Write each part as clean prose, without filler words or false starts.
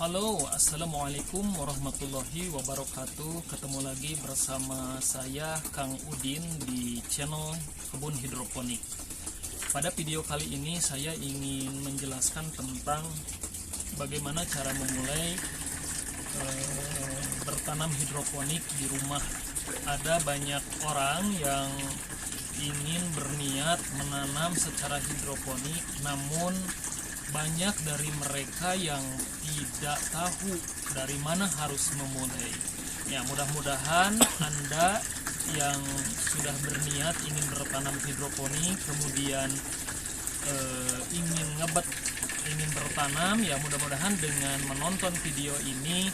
Halo, assalamualaikum warahmatullahi wabarakatuh. Ketemu lagi bersama saya Kang Udin di channel Kebun Hidroponik. Pada video kali ini saya ingin menjelaskan tentang bagaimana cara memulai bertanam hidroponik di rumah. Ada banyak orang yang ingin berniat menanam secara hidroponik, namun banyak dari mereka yang tidak tahu dari mana harus memulai. Ya, mudah-mudahan Anda yang sudah berniat ingin bertanam hidroponik, kemudian ingin ngebet, ingin bertanam, ya mudah-mudahan dengan menonton video ini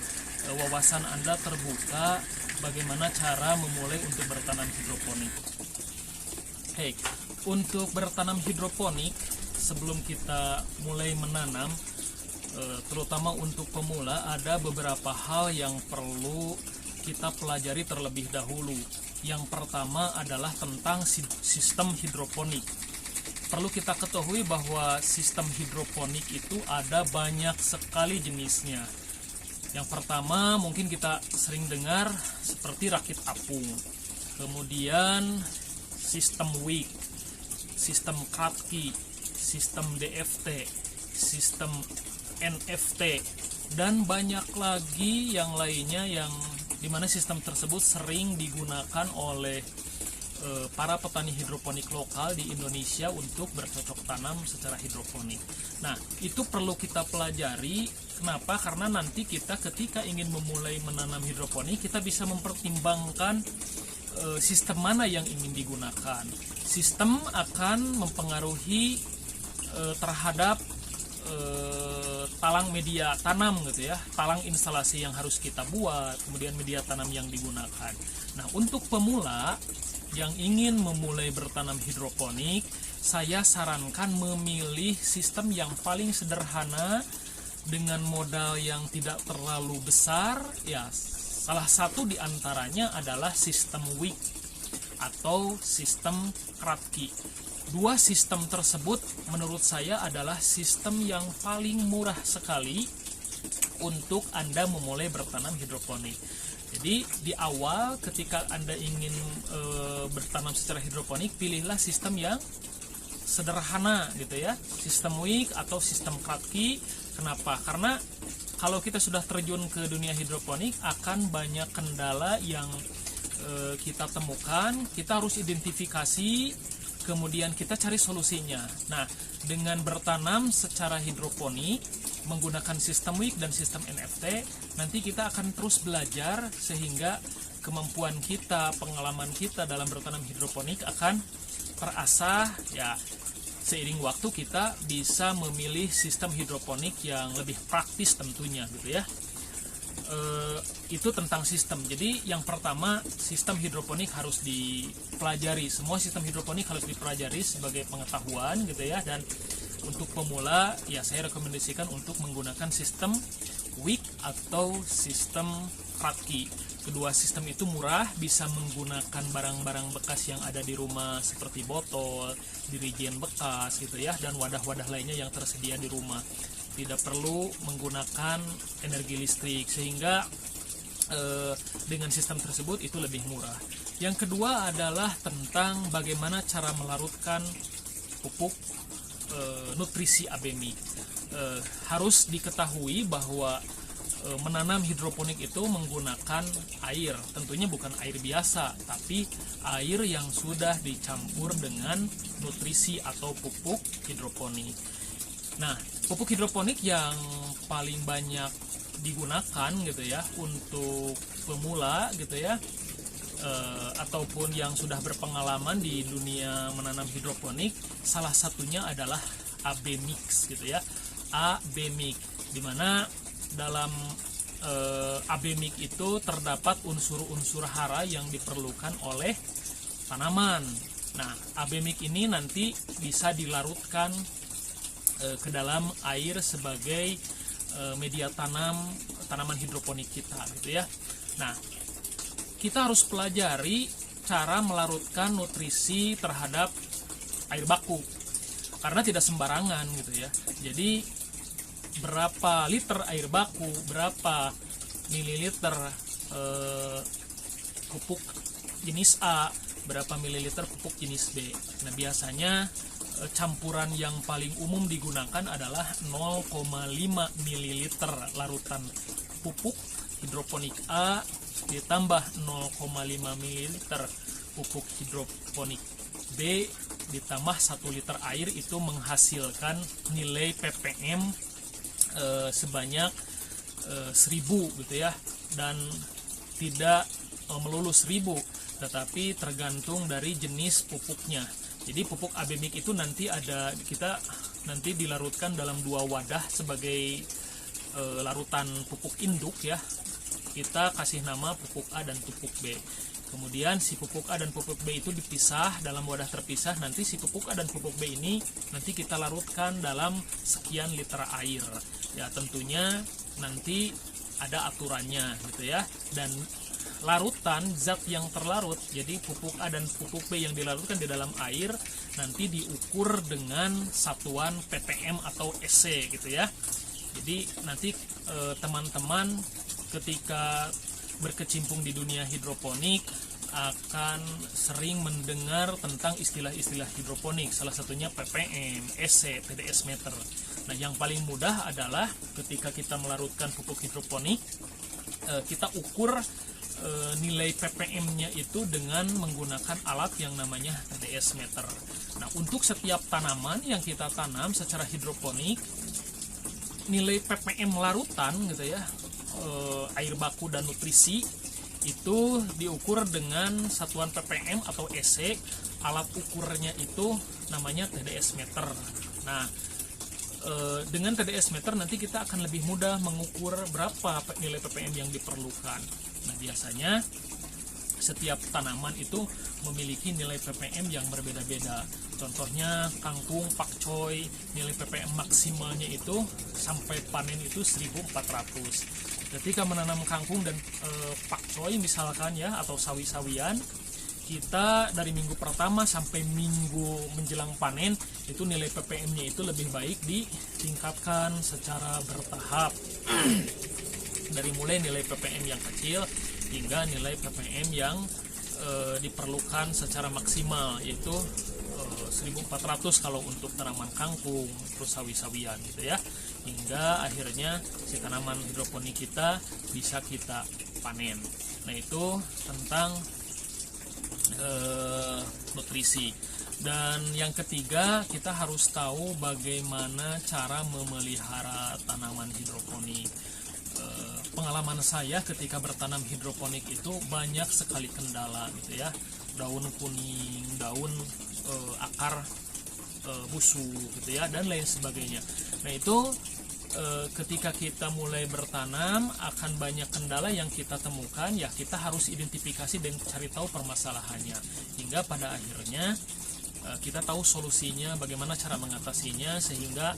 wawasan Anda terbuka bagaimana cara memulai untuk bertanam hidroponik. Untuk bertanam hidroponik, sebelum kita mulai menanam, terutama untuk pemula, ada beberapa hal yang perlu kita pelajari terlebih dahulu. Yang pertama adalah tentang sistem hidroponik. Perlu kita ketahui bahwa sistem hidroponik itu ada banyak sekali jenisnya. Yang pertama mungkin kita sering dengar seperti rakit apung, kemudian sistem wick, sistem Kratky, sistem DFT, sistem NFT, dan banyak lagi yang lainnya yang dimana sistem tersebut sering digunakan oleh para petani hidroponik lokal di Indonesia untuk bercocok tanam secara hidroponik. Nah, itu perlu kita pelajari. Kenapa? Karena nanti kita ketika ingin memulai menanam hidroponik, kita bisa mempertimbangkan sistem mana yang ingin digunakan. Sistem akan mempengaruhi terhadap talang media tanam gitu ya, talang instalasi yang harus kita buat, kemudian media tanam yang digunakan. Nah, untuk pemula yang ingin memulai bertanam hidroponik, saya sarankan memilih sistem yang paling sederhana dengan modal yang tidak terlalu besar. Ya, salah satu diantaranya adalah sistem wick atau sistem Kratky. Dua sistem tersebut menurut saya adalah sistem yang paling murah sekali untuk Anda memulai bertanam hidroponik. Jadi di awal ketika Anda ingin bertanam secara hidroponik, pilihlah sistem yang sederhana gitu ya, sistem wick atau sistem Kratky. Kenapa? Karena kalau kita sudah terjun ke dunia hidroponik, akan banyak kendala yang kita temukan. Kita harus identifikasi, kemudian kita cari solusinya. Nah, dengan bertanam secara hidroponik menggunakan sistem wick dan sistem NFT, nanti kita akan terus belajar sehingga kemampuan kita, pengalaman kita dalam bertanam hidroponik akan terasah. Ya, seiring waktu kita bisa memilih sistem hidroponik yang lebih praktis tentunya gitu ya. Itu tentang sistem. Jadi yang pertama, sistem hidroponik harus dipelajari. Semua sistem hidroponik harus dipelajari sebagai pengetahuan gitu ya. Dan untuk pemula, ya saya rekomendasikan untuk menggunakan sistem wick atau sistem Kratky. Kedua sistem itu murah, bisa menggunakan barang-barang bekas yang ada di rumah seperti botol, dirijen bekas gitu ya, dan wadah-wadah lainnya yang tersedia di rumah. Tidak perlu menggunakan energi listrik, sehingga dengan sistem tersebut itu lebih murah. Yang kedua adalah tentang bagaimana cara melarutkan pupuk nutrisi AB mix. Harus diketahui bahwa menanam hidroponik itu menggunakan air, tentunya bukan air biasa, tapi air yang sudah dicampur dengan nutrisi atau pupuk hidroponik. Nah, pupuk hidroponik yang paling banyak digunakan gitu ya untuk pemula gitu ya, ataupun yang sudah berpengalaman di dunia menanam hidroponik, salah satunya adalah AB mix gitu ya. AB mix, dimana dalam AB mix itu terdapat unsur-unsur hara yang diperlukan oleh tanaman. Nah, AB mix ini nanti bisa dilarutkan ke dalam air sebagai media tanaman hidroponik kita gitu ya. Nah, kita harus pelajari cara melarutkan nutrisi terhadap air baku karena tidak sembarangan gitu ya. Jadi berapa liter air baku, berapa mililiter pupuk jenis A, berapa mililiter pupuk jenis B. Nah, biasanya campuran yang paling umum digunakan adalah 0,5 ml larutan pupuk hidroponik A ditambah 0,5 ml pupuk hidroponik B ditambah 1 liter air, itu menghasilkan nilai ppm sebanyak 1000 gitu ya. Dan tidak melulu 1000, tetapi tergantung dari jenis pupuknya. Jadi pupuk Abemik itu nanti nanti dilarutkan dalam 2 wadah sebagai larutan pupuk induk ya. Kita kasih nama pupuk A dan pupuk B. Kemudian si pupuk A dan pupuk B itu dipisah dalam wadah terpisah. Nanti si pupuk A dan pupuk B ini nanti kita larutkan dalam sekian liter air. Ya, tentunya nanti ada aturannya gitu ya. Dan larutan zat yang terlarut, jadi pupuk A dan pupuk B yang dilarutkan di dalam air nanti diukur dengan satuan ppm atau SC gitu ya. Jadi nanti teman-teman ketika berkecimpung di dunia hidroponik akan sering mendengar tentang istilah-istilah hidroponik, salah satunya ppm, SC, TDS meter. Nah, yang paling mudah adalah ketika kita melarutkan pupuk hidroponik, kita ukur nilai ppm-nya itu dengan menggunakan alat yang namanya TDS meter. Nah, untuk setiap tanaman yang kita tanam secara hidroponik, nilai ppm larutan gitu ya, air baku dan nutrisi itu diukur dengan satuan ppm atau SC. Alat ukurnya itu namanya TDS meter. Nah, dengan TDS meter nanti kita akan lebih mudah mengukur berapa nilai ppm yang diperlukan. Nah, biasanya setiap tanaman itu memiliki nilai ppm yang berbeda-beda. Contohnya kangkung, pakcoy, nilai ppm maksimalnya itu sampai panen itu 1400. Ketika menanam kangkung dan pakcoy misalkan ya, atau sawi-sawian, kita dari minggu pertama sampai minggu menjelang panen itu nilai ppm-nya itu lebih baik ditingkatkan secara bertahap. Dari mulai nilai ppm yang kecil hingga nilai ppm yang diperlukan secara maksimal, yaitu 1400 kalau untuk tanaman kangkung, terus sawi-sawian gitu ya, hingga akhirnya si tanaman hidroponik kita bisa kita panen. Nah, itu tentang nutrisi. Dan yang ketiga, kita harus tahu bagaimana cara memelihara tanaman hidroponik. Pengalaman saya ketika bertanam hidroponik itu banyak sekali kendala gitu ya. Daun kuning, daun akar busuk gitu ya, dan lain sebagainya. Nah, itu ketika kita mulai bertanam akan banyak kendala yang kita temukan, ya kita harus identifikasi dan cari tahu permasalahannya, hingga pada akhirnya kita tahu solusinya, bagaimana cara mengatasinya sehingga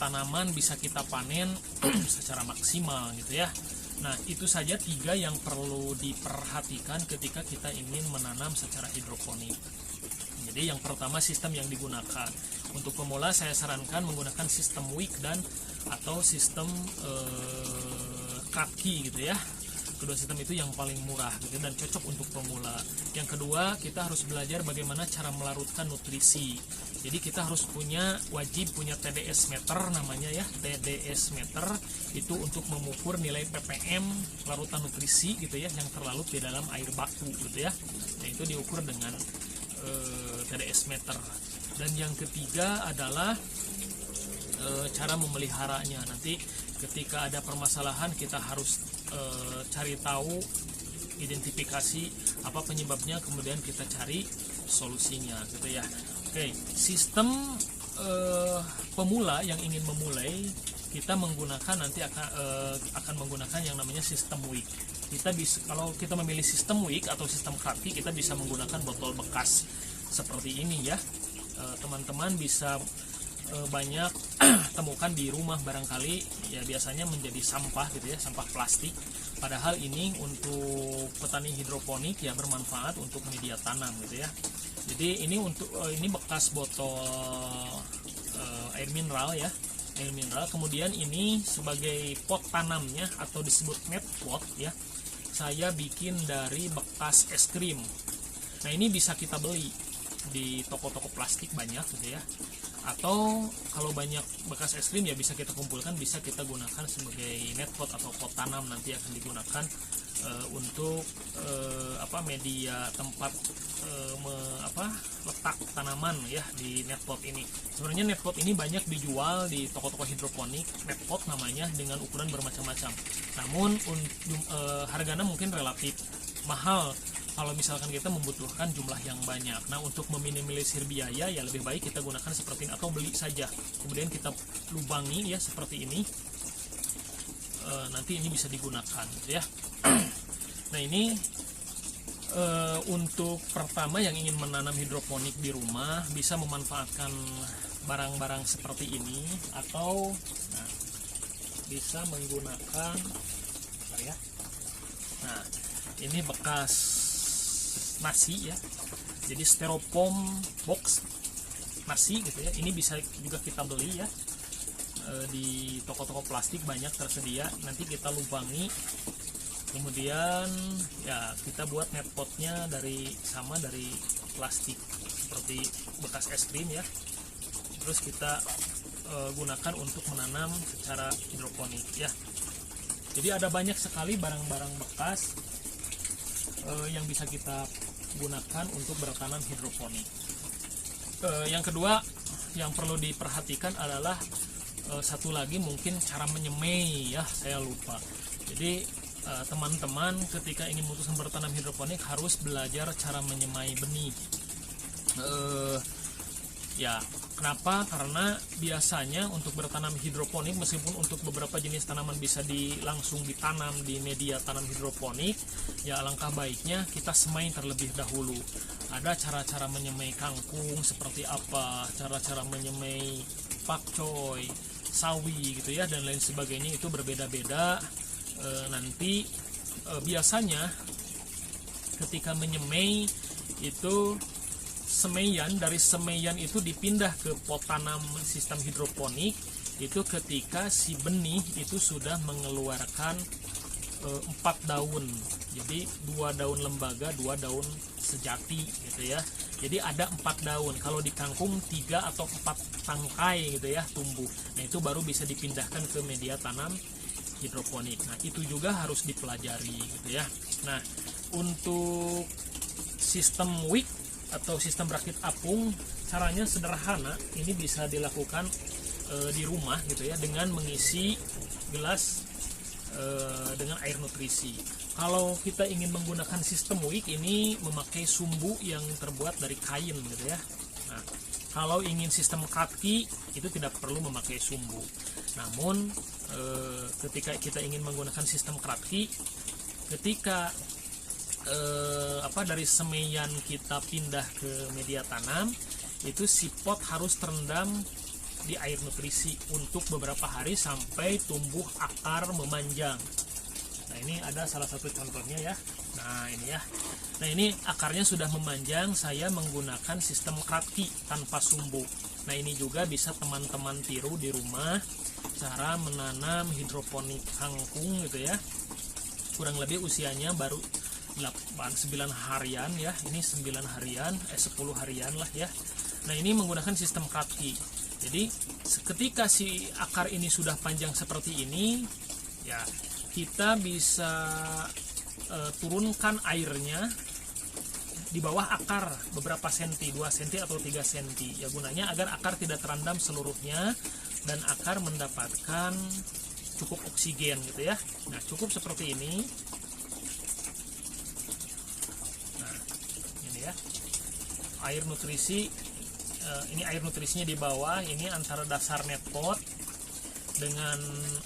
tanaman bisa kita panen secara maksimal gitu ya. Nah, itu saja 3 yang perlu diperhatikan ketika kita ingin menanam secara hidroponik. Jadi yang pertama, sistem yang digunakan. Untuk pemula saya sarankan menggunakan sistem wick atau sistem kaki gitu ya. Kedua sistem itu yang paling murah gitu dan cocok untuk pemula. Yang kedua, kita harus belajar bagaimana cara melarutkan nutrisi. Jadi kita harus wajib punya TDS meter namanya ya. TDS meter itu untuk mengukur nilai ppm larutan nutrisi gitu ya yang terlarut di dalam air baku gitu ya. Nah, itu diukur dengan TDS meter. Dan yang ketiga adalah cara memeliharanya. Nanti ketika ada permasalahan kita harus cari tahu, identifikasi apa penyebabnya, kemudian kita cari solusinya gitu ya. Oke, sistem pemula yang ingin memulai, kita menggunakan nanti akan menggunakan yang namanya sistem wick. Kita bisa, kalau kita memilih sistem wick atau sistem kaki, kita bisa menggunakan botol bekas seperti ini ya. Teman-teman bisa banyak temukan di rumah barangkali ya, biasanya menjadi sampah gitu ya, sampah plastik. Padahal ini untuk petani hidroponik ya bermanfaat untuk media tanam gitu ya. Jadi ini bekas botol air mineral ya. air mineral. Kemudian ini sebagai pot tanamnya atau disebut net pot ya, saya bikin dari bekas es krim. Nah ini bisa kita beli di toko-toko plastik banyak gitu ya, atau kalau banyak bekas es krim ya bisa kita kumpulkan, bisa kita gunakan sebagai net pot atau pot tanam. Nanti akan digunakan untuk media tempat letak tanaman ya di net pot ini. Sebenarnya net pot ini banyak dijual di toko-toko hidroponik, net pot namanya, dengan ukuran bermacam-macam. Namun harganya mungkin relatif mahal kalau misalkan kita membutuhkan jumlah yang banyak. Nah untuk meminimalisir biaya ya lebih baik kita gunakan seperti ini atau beli saja, kemudian kita lubangi ya seperti ini. Nanti ini bisa digunakan gitu ya. Nah ini untuk pertama yang ingin menanam hidroponik di rumah bisa memanfaatkan barang-barang seperti ini, atau bisa menggunakan nah ini bekas nasi ya, jadi styrofoam box nasi gitu ya. Ini bisa juga kita beli ya di toko-toko plastik banyak tersedia. Nanti kita lubangi, kemudian ya kita buat net potnya dari plastik seperti bekas es krim ya. Terus kita gunakan untuk menanam secara hidroponik ya. Jadi ada banyak sekali barang-barang bekas yang bisa kita gunakan untuk bertanam hidroponik. Yang kedua yang perlu diperhatikan adalah satu lagi mungkin cara menyemai ya, saya lupa. Jadi teman-teman ketika ingin memutuskan bertanam hidroponik harus belajar cara menyemai benih. Ya, kenapa? Karena biasanya untuk bertanam hidroponik, meskipun untuk beberapa jenis tanaman bisa langsung ditanam di media tanam hidroponik, ya alangkah baiknya kita semai terlebih dahulu. Ada cara-cara menyemai kangkung seperti apa, cara-cara menyemai pakcoy, sawi gitu ya, dan lain sebagainya, itu berbeda-beda. Nanti biasanya ketika menyemai itu dari semaian itu dipindah ke pot tanam sistem hidroponik itu ketika si benih itu sudah mengeluarkan 4 daun. Jadi 2 daun lembaga, 2 daun sejati gitu ya. Jadi ada 4 daun. Kalau di kangkung 3 atau 4 tangkai gitu ya tumbuh. Nah itu baru bisa dipindahkan ke media tanam hidroponik. Nah itu juga harus dipelajari gitu ya. Nah untuk sistem wick atau sistem rakit apung, caranya sederhana. Ini bisa dilakukan di rumah gitu ya, dengan mengisi gelas dengan air nutrisi. Kalau kita ingin menggunakan sistem wick ini memakai sumbu yang terbuat dari kain gitu ya. Nah, kalau ingin sistem kaki itu tidak perlu memakai sumbu. Namun ketika kita ingin menggunakan sistem kaki, ketika dari semaian kita pindah ke media tanam, itu si pot harus terendam di air nutrisi untuk beberapa hari sampai tumbuh akar memanjang. Nah ini ada salah satu contohnya ya. Nah ini ya. Nah ini akarnya sudah memanjang, saya menggunakan sistem kaki tanpa sumbu. Nah ini juga bisa teman-teman tiru di rumah, cara menanam hidroponik kangkung gitu ya. Kurang lebih usianya baru 9 harian ya. Ini 9 harian, 10 harian lah ya. Nah ini menggunakan sistem kaki. Jadi ketika si akar ini sudah panjang seperti ini ya, kita bisa turunkan airnya di bawah akar beberapa senti, 2 senti atau 3 senti ya, gunanya agar akar tidak terendam seluruhnya dan akar mendapatkan cukup oksigen gitu ya. Nah cukup seperti ini. Nah ini ya, air nutrisi. Ini air nutrisinya di bawah, ini antara dasar net pot dengan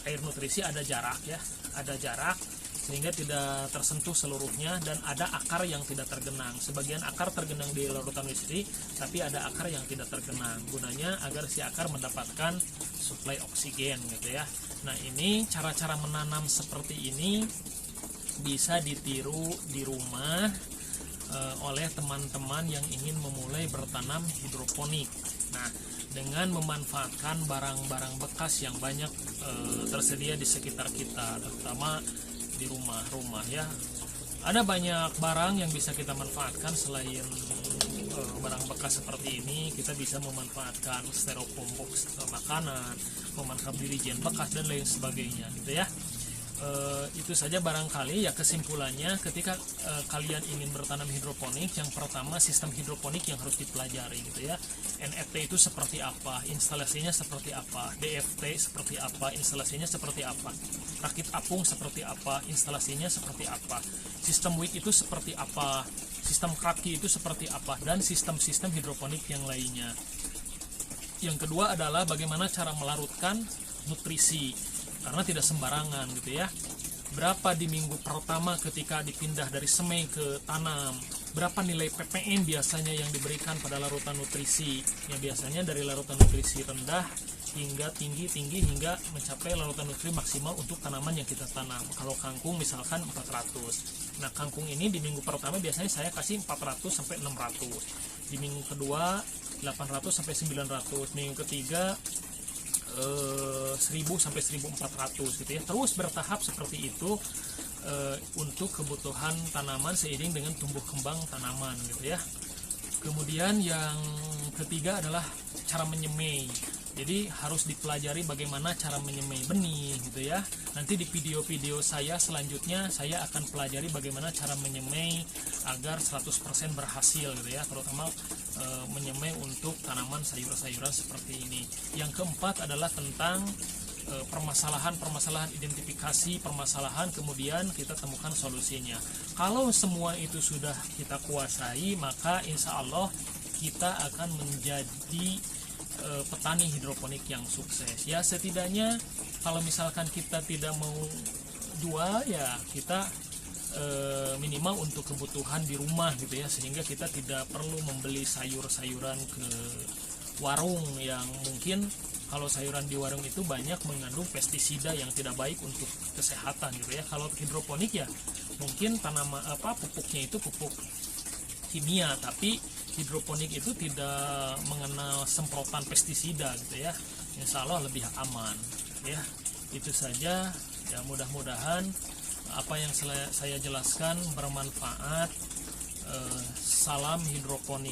air nutrisi ada jarak ya, ada jarak sehingga tidak tersentuh seluruhnya, dan ada akar yang tidak tergenang. Sebagian akar tergenang di larutan nutrisi, tapi ada akar yang tidak tergenang. Gunanya agar si akar mendapatkan suplai oksigen gitu ya. Nah ini cara-cara menanam seperti ini bisa ditiru di rumah oleh teman-teman yang ingin memulai bertanam hidroponik. Nah, dengan memanfaatkan barang-barang bekas yang banyak tersedia di sekitar kita, terutama di rumah-rumah ya. Ada banyak barang yang bisa kita manfaatkan selain barang bekas seperti ini. Kita bisa memanfaatkan styrofoam box makanan, memanfaatkan dirijen bekas dan lain sebagainya gitu ya. Itu saja barangkali ya kesimpulannya ketika kalian ingin bertanam hidroponik, yang pertama sistem hidroponik yang harus dipelajari gitu ya. NFT itu seperti apa, instalasinya seperti apa, DFT seperti apa, instalasinya seperti apa, rakit apung seperti apa, instalasinya seperti apa, sistem wick itu seperti apa, sistem kraki itu seperti apa, dan sistem-sistem hidroponik yang lainnya. Yang kedua adalah bagaimana cara melarutkan nutrisi, karena tidak sembarangan gitu ya. Berapa di minggu pertama ketika dipindah dari semai ke tanam, berapa nilai ppm biasanya yang diberikan pada larutan nutrisi, yang biasanya dari larutan nutrisi rendah hingga tinggi hingga mencapai larutan nutrisi maksimal untuk tanaman yang kita tanam. Kalau kangkung misalkan 400. Nah, kangkung ini di minggu pertama biasanya saya kasih 400 sampai 600. Di minggu kedua 800 sampai 900. Minggu ketiga 1000 sampai 1400 gitu ya. Terus bertahap seperti itu untuk kebutuhan tanaman seiring dengan tumbuh kembang tanaman gitu ya. Kemudian yang ketiga adalah cara menyemai. Jadi harus dipelajari bagaimana cara menyemai benih gitu ya. Nanti di video-video saya selanjutnya saya akan pelajari bagaimana cara menyemai agar 100% berhasil gitu ya, terutama menyemai untuk tanaman sayur-sayuran seperti ini. Yang keempat adalah tentang permasalahan identifikasi permasalahan, kemudian kita temukan solusinya. Kalau semua itu sudah kita kuasai, maka insya Allah kita akan menjadi petani hidroponik yang sukses ya. Setidaknya kalau misalkan kita tidak mau jual ya kita minimal untuk kebutuhan di rumah gitu ya, sehingga kita tidak perlu membeli sayur-sayuran ke warung yang mungkin kalau sayuran di warung itu banyak mengandung pestisida yang tidak baik untuk kesehatan gitu ya. Kalau hidroponik ya mungkin pupuknya itu pupuk kimia, tapi hidroponik itu tidak mengenal semprotan pestisida gitu ya. Insya Allah lebih aman ya. Itu saja ya, mudah-mudahan apa yang saya jelaskan bermanfaat. Salam hidroponik.